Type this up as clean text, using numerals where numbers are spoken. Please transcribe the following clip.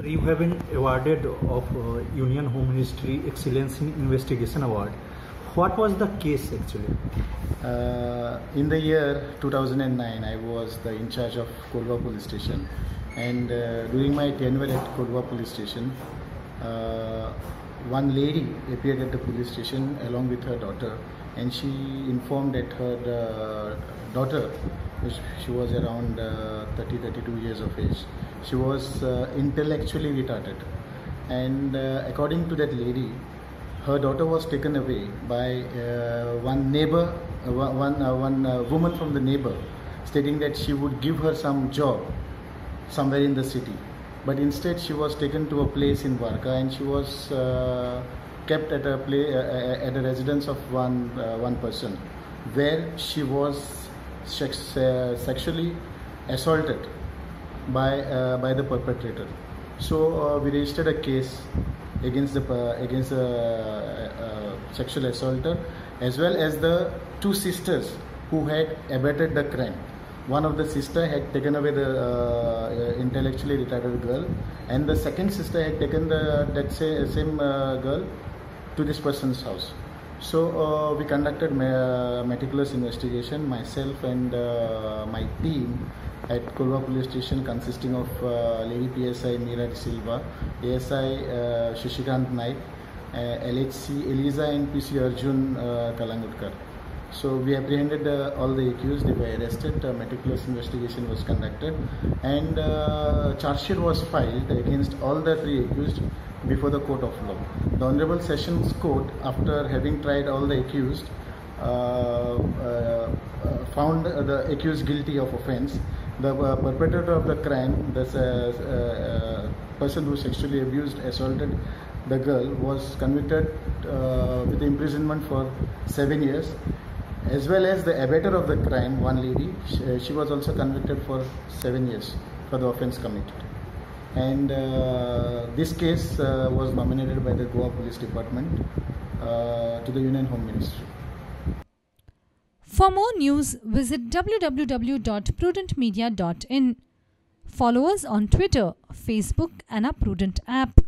You have been awarded of Union Home Ministry Excellence in Investigation Award. What was the case actually? In the year 2009, I was the in charge of Colva police station, and during my tenure at Colva police station, one lady appeared at the police station along with her daughter, and she informed that her daughter, which she was around 32 years of age, she was intellectually retarded, and according to that lady, her daughter was taken away by one neighbor, one woman from the neighbor, stating that she would give her some job somewhere in the city. But instead, she was taken to a place in Varka, and she was kept at a residence of one person, where she was sexually assaulted by the perpetrator. So we registered a case against the sexual assaulter, as well as the two sisters who had abetted the crime. One of the sister had taken away the intellectually retarded girl, and the second sister had taken that same girl to this person's house. So we conducted meticulous investigation, myself and my team at Colva police station, consisting of Lady PSI Meera De Silva, ASI Shishikant Naik, LHC Eliza, and PC Arjun Kalangudkar. So we apprehended all the accused. They were arrested. Meticulous investigation was conducted, and charge sheet was filed against all the three accused before the court of law. The Honorable Sessions Court, after having tried all the accused, found the accused guilty of offence. The perpetrator of the crime, the person who sexually assaulted the girl, was convicted with imprisonment for 7 years, as well as the abetter of the crime, one lady, she was also convicted for 7 years for the offence committed. And this case was nominated by the Goa Police Department to the Union Home Ministry. For more news, visit www.prudentmedia.in. Follow us on Twitter, Facebook, and our Prudent app.